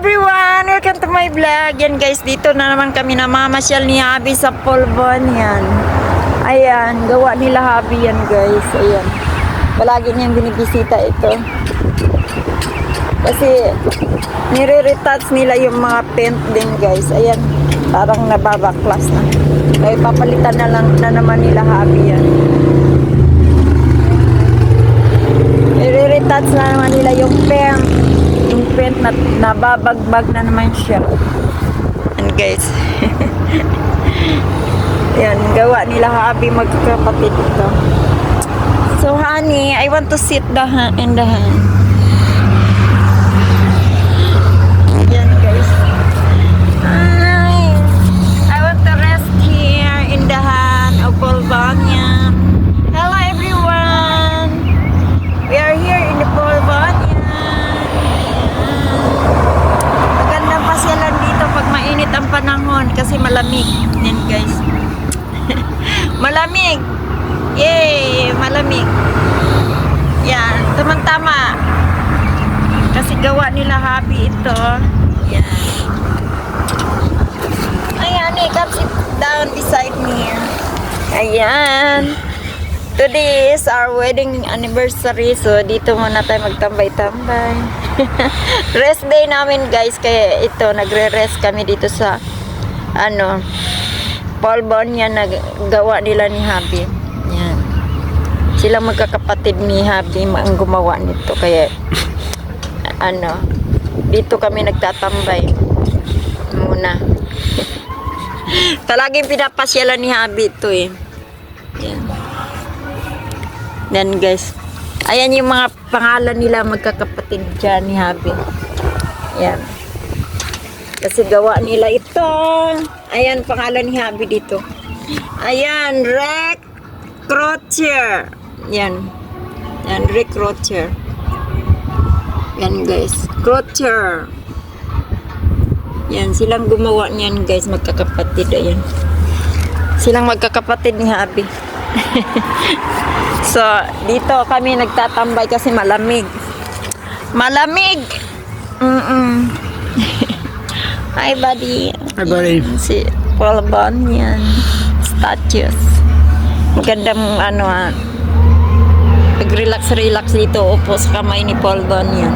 everyone! Welcome to my vlog. Yan guys, dito na naman kami namamasyal ni Habi sa Polbon. Yan. Ayan, gawa nila Habi yan guys. Ayan. Palagi niyang binibisita ito. Kasi nire-retouch nila yung mga paint din guys. Ayan, parang nababaklas na. Kaya papalitan na lang na naman nila Habi yan. Nire-retouch na naman nila yung paint. Yung paint na nababagbag na naman siya. And guys. Yan, gawa nila Habi magkakapatid ito. So honey, I want to sit in the hand. Yan guys. I want to rest here in the hand of Polbanya. Hello everyone. We are here in the Polbanya. Magandang pasyalan dito pag mainit ang panahon kasi malamig. Yan guys. Malamig. Yay! Malamig. Yan. Tamang-tama. Kasi gawa nila Habi ito. Yan. Ayan eh. Come sit down beside me. Ayan. Today is our wedding anniversary. So, dito muna tayo magtambay-tambay. Rest day namin guys. Kaya ito, nagre-rest kami dito sa Polbon yan na gawa nila ni Habi. Yan. Sila magkakapatid ni Habi ang gumawa nito. Kaya, dito kami nagtatambay muna. Talaging pinapasyalan ni Habi ito eh. Yan. Then guys, ayan yung mga pangalan nila magkakapatid dyan ni Habi. Yan. Kasi gawa nila ito. Ayan pangalan ni Habi dito. Ayan, Rick Crocher. Yan. Yan, Rick Crocher. Yan guys. Crocher. Yan, silang gumawa niyan guys, magkakapatid. Ayan. Silang magkakapatid ni Habi. So, dito kami nagtatambay kasi malamig. Malamig! Hi, buddy. Hi, buddy. Yan, si Polbon yan. Statues. Magandang nag-relax dito. Upo sa kamay ni Polbon yan.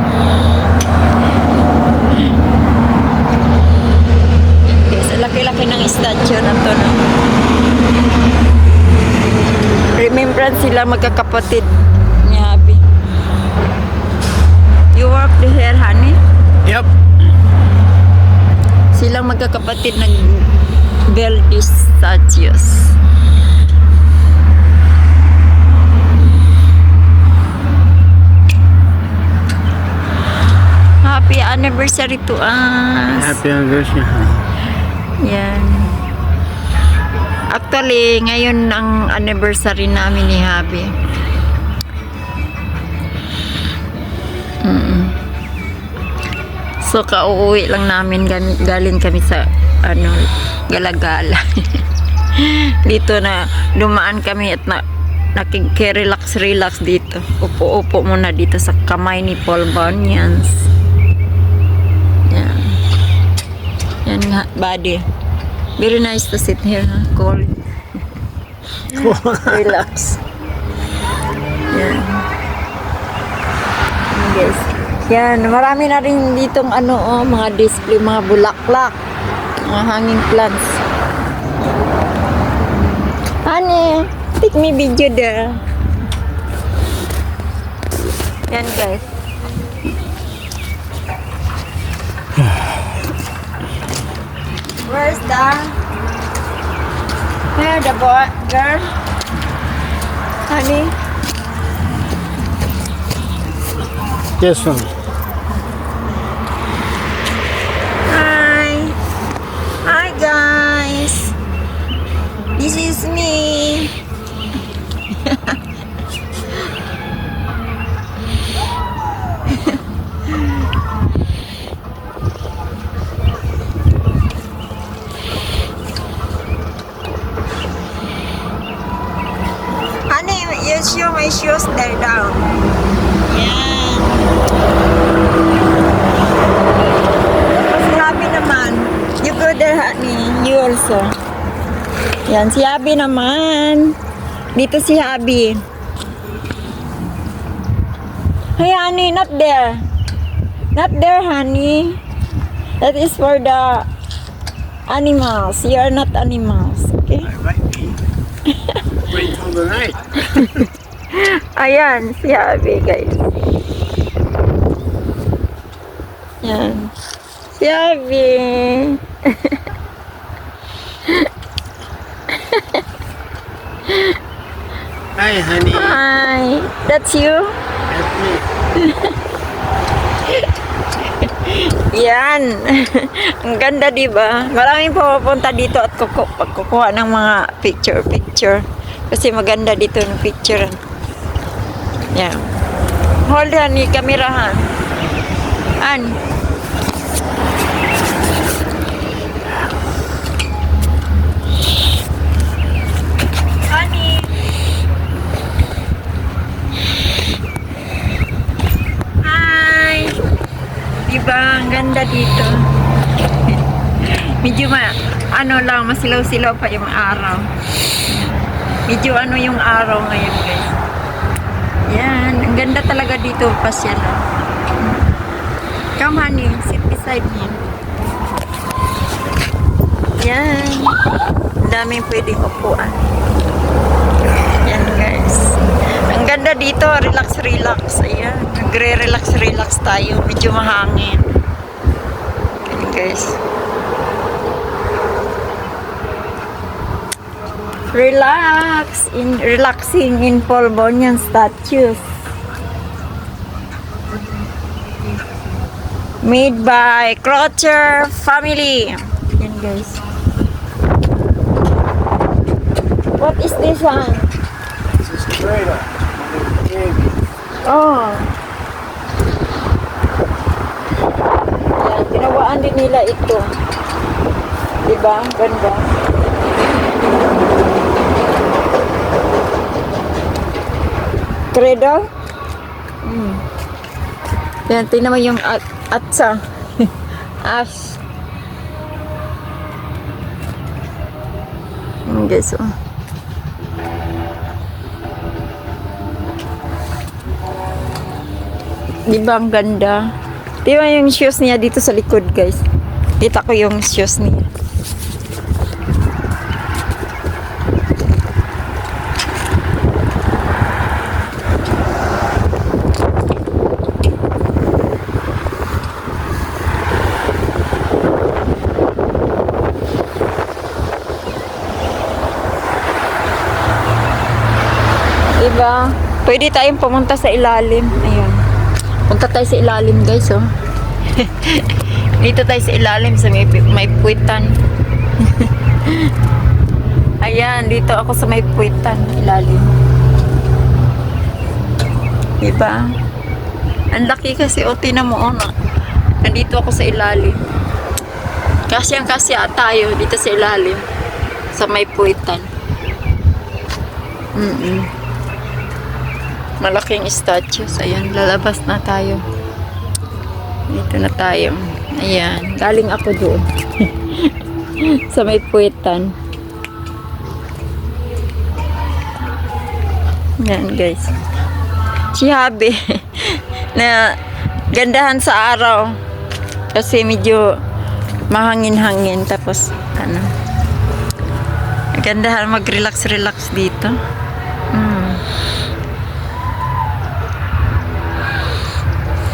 Okay, so laki-laki ng statue na to. No? Remembrance sila magkakapatid ni Habi. You work the hair, honey? Yep. Silang magkakapatid ng build these statues. Happy anniversary to us. Happy anniversary. Yan. Actually, ngayon ang anniversary namin ni Habi. So, kauuwi lang namin galing kami sa Galagala. Dito na dumaan kami at nakik-relax dito. Upo-upo muna dito sa kamay ni Polbon. Yan. Yan. Yan nga, buddy. Very nice to sit here, huh? Cold. Relax. Yan. Guys. Yan, marami na rin ditong mga display, mga bulaklak, mga hanging plants. Honey, take me video there. Yan guys. Where's the boy, girl? Honey? This one. Hi guys. This is me. Honey, you show my shoes there down. Yan. Yan, si Habi naman. Dito si Habi. Hey, honey, not there. Not there, honey. That is for the animals. You are not animals, okay? I might be. Wait till the night. Ayan, si Habi, guys. Yan. Si Habi. Hi, honey. Hi. That's you? That's me. Yan. Ang ganda, di ba? Maraming pupunta dito at kukuha ng mga picture. Kasi maganda dito ng picture. Yan. Hold honey, kamerahan. An. Honey. Hi. Diba? Ang ganda dito. Medyo masilaw-silaw pa yung araw. Medyo yung araw ngayon, guys. Yan. Ang ganda talaga dito, pasyan. Come, honey. Sit beside me. Yan. Ang daming pwedeng upuan. Yan, guys. Ang ganda dito. Relax. Ayan. Nagre-relax tayo. Medyo mahangin. Yan, guys. Relaxing in Polbonian statues. Made by Crocher family. Yan, guys. What is this one? This is trailer. Baby. Oh. Yan, ginawaan din nila ito. Diba? Ganda. Cradle? Yan, tingnan mo yung atsa. Ash. Guys, oh. Diba ang ganda? Diba yung shoes niya dito sa likod, guys? Kita ko yung shoes niya. Diba? Pwede tayong pumunta sa ilalim. Ayun. Punta tayo sa ilalim, guys, oh. Dito tayo sa ilalim sa may puwitan. Ayan, dito ako sa may puwitan, ilalim. Diba? Ang laki kasi, oh, tingnan mo, oh, nandito ako sa ilalim. Kasyang-kasya tayo dito sa ilalim. Sa may puwitan. Malaking statues. Ayan, lalabas na tayo. Dito na tayo. Ayan, galing ako doon. Sa may puwitan. Ayan, guys. Si Habi na gandahan sa araw. Kasi medyo mahangin-hangin. Tapos, gandahan mag-relax dito.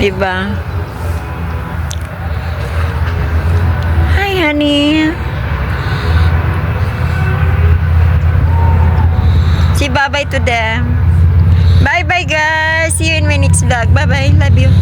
Diba? Hi, honey. Say bye-bye to them. Bye-bye, guys. See you in my next vlog. Bye-bye. Love you.